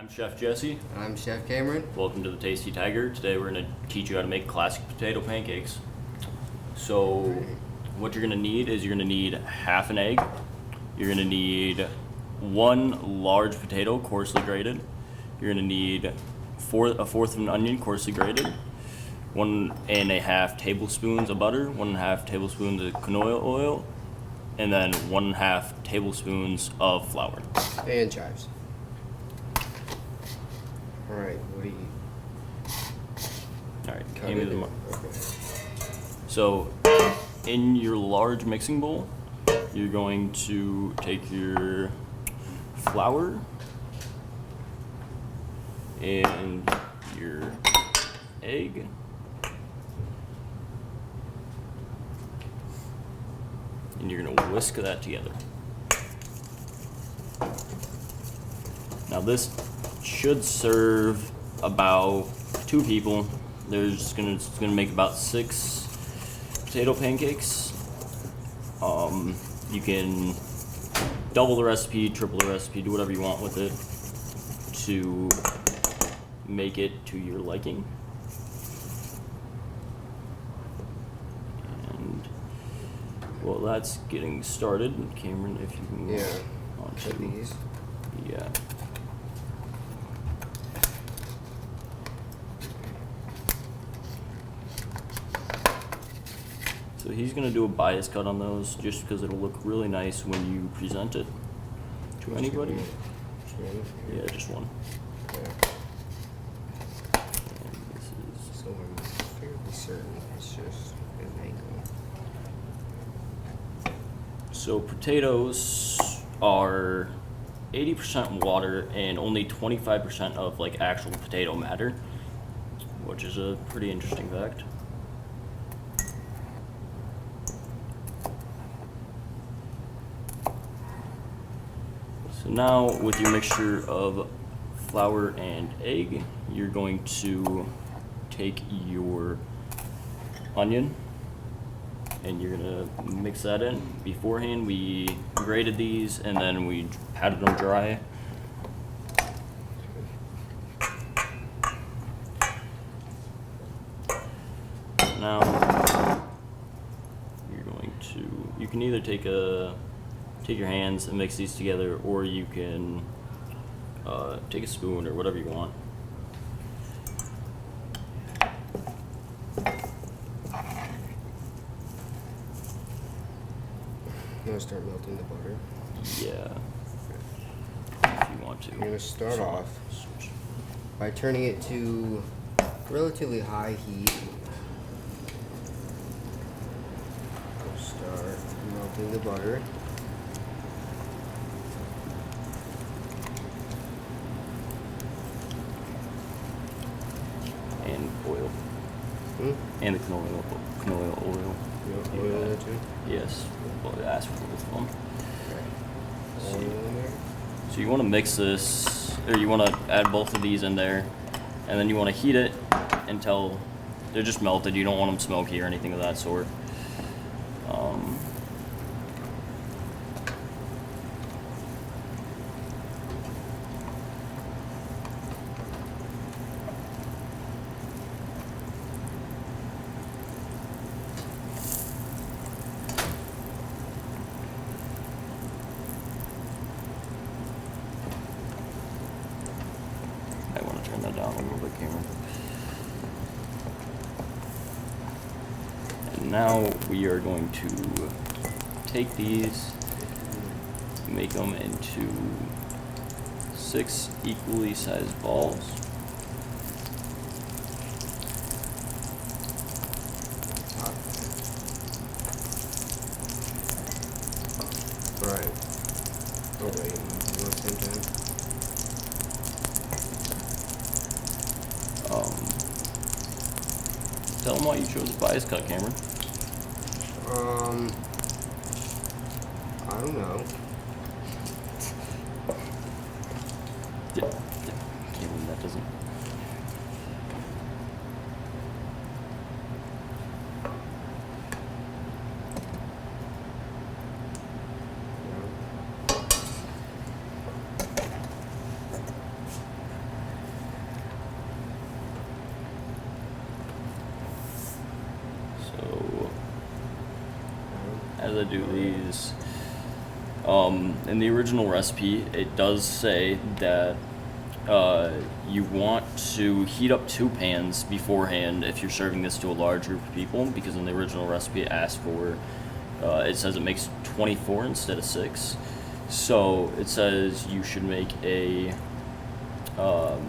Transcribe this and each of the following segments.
I'm Chef Jesse. And I'm Chef Cameron. Welcome to the Tasty Tiger. Today we're going to teach you how to make classic potato pancakes. So what you're going to need is you're going to need half an egg. You're going to need one large potato coarsely grated. You're going to need a fourth of an onion coarsely grated. 1.5 tablespoons of butter, 1.5 tablespoons of canola oil, and then 1.5 tablespoons of flour. And chives. Alright, what do you... Alright, Cut give me it the in. mark. Okay. So, in your large mixing bowl, you're going to take your flour and your egg. And you're going to whisk that together. Now this should serve about 2 people. It's gonna make about 6 potato pancakes. You can double the recipe, triple the recipe, do whatever you want with it to make it to your liking. And well, that's getting started. Cameron, if you can Yeah. onto Cut these. yeah. So he's going to do a bias cut on those just because it'll look really nice when you present it to anybody. Just one? Yeah, just one. Okay. And this is, So I'm fairly certain it's just an angle. so potatoes are 80% water and only 25% of like actual potato matter, which is a pretty interesting fact. So now with your mixture of flour and egg, you're going to take your onion and you're gonna mix that in. Beforehand we grated these and then we patted them dry. Now you're going to, you can either take your hands and mix these together, or you can take a spoon or whatever you want. I'm gonna start melting the butter. Yeah, if you want to. I'm gonna start So, off switch. by turning it to relatively high heat. Start melting the butter. And oil. And the canola oil. You want oil in it too? Yes, well, ask for both of them. Oil in there. So you want to mix this, or you want to add both of these in there, and then you want to heat it until they're just melted. You don't want them smoky or anything of that sort. I want to turn that down a little bit, Cameron. And now we are going to take these, make them into 6 equally sized balls. Alright. Oh wait, you want the same time? Tell them why you chose a bias cut, Cameron. I don't know. Cameron, that doesn't. did I do these? In the original recipe, it does say that you want to heat up 2 pans beforehand if you're serving this to a large group of people, because in the original recipe it asks for, it says it makes 24 instead of 6. So it says you should make or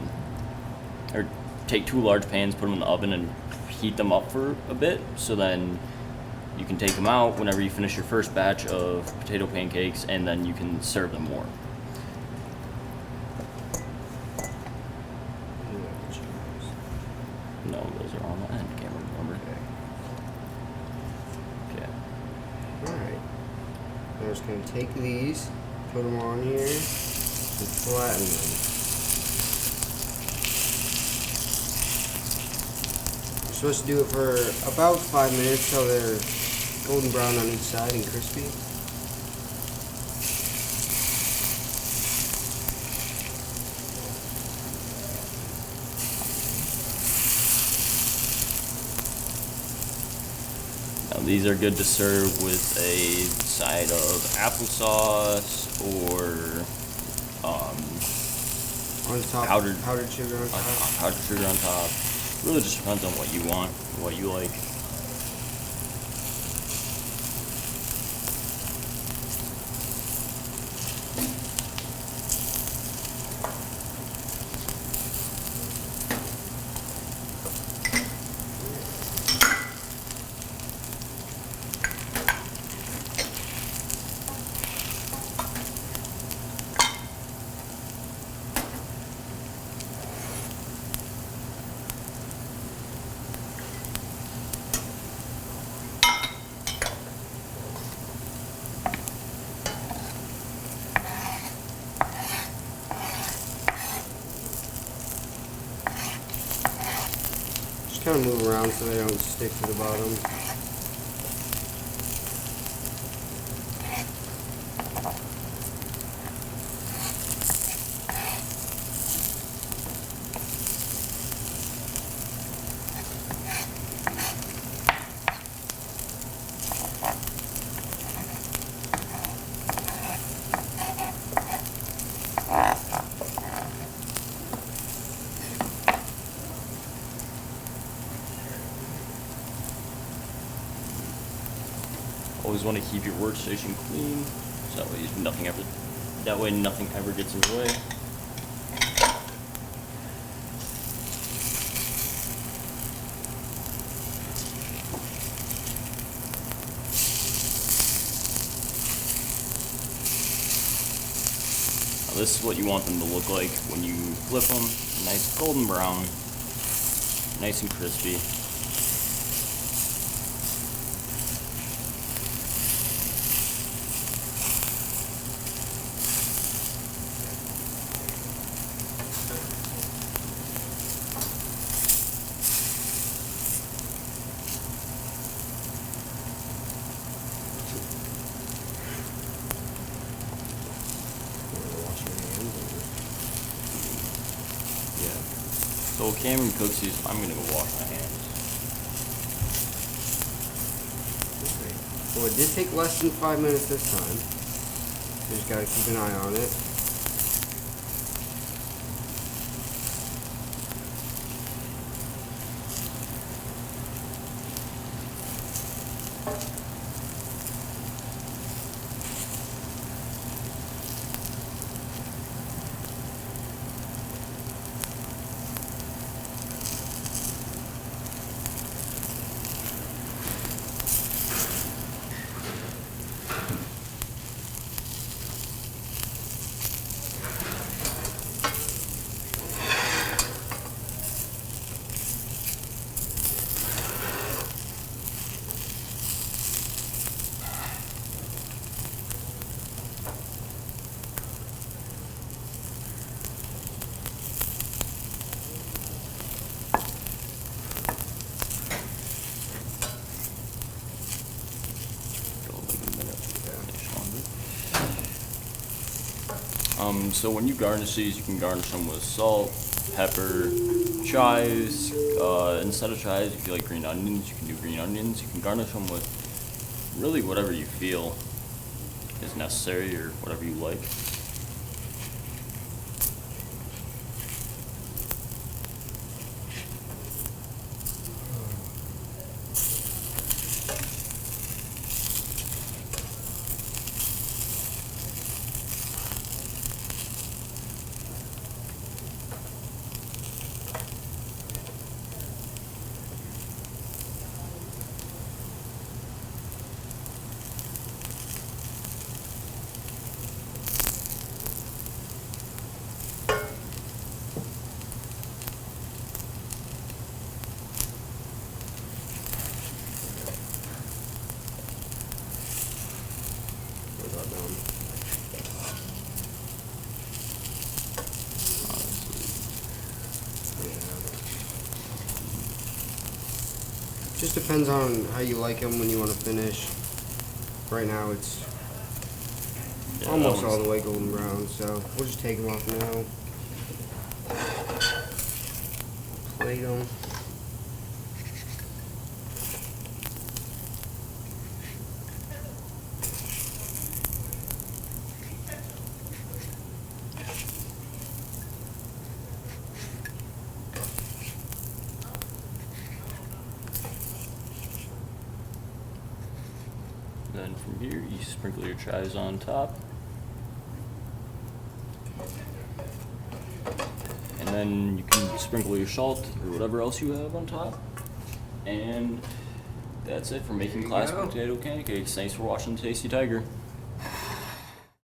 take 2 large pans, put them in the oven, and heat them up for a bit, so then you can take them out whenever you finish your first batch of potato pancakes, and then you can serve them more. No, those are on the end. Can't remember. Okay. Alright. I'm just going to take these, put them on here, and flatten them. You're supposed to do it for about 5 minutes till they're golden brown on each side and crispy. Now these are good to serve with a side of applesauce or On top, powdered sugar on top. powdered sugar on top. Really just depends on what you want, what you like. Kind of move around so they don't stick to the bottom. Always want to keep your workstation clean, so that way nothing ever gets in the way. Now this is what you want them to look like when you flip them. Nice golden brown, nice and crispy. So while Cameron cooks these, I'm gonna go wash my hands. Okay. Well, it did take less than 5 minutes this time. So just gotta keep an eye on it. So when you garnish these, you can garnish them with salt, pepper, chives. Instead of chives, if you like green onions, you can do green onions. You can garnish them with really whatever you feel is necessary or whatever you like. Just depends on how you like them when you want to finish. Right now it's Yeah, almost that all one's- the way golden brown, so we'll just take them off now. Plate them. Then from here, you sprinkle your chives on top. And then you can sprinkle your salt or whatever else you have on top. And that's it for making There you classic go. potato pancakes. Thanks for watching Tasty Tiger.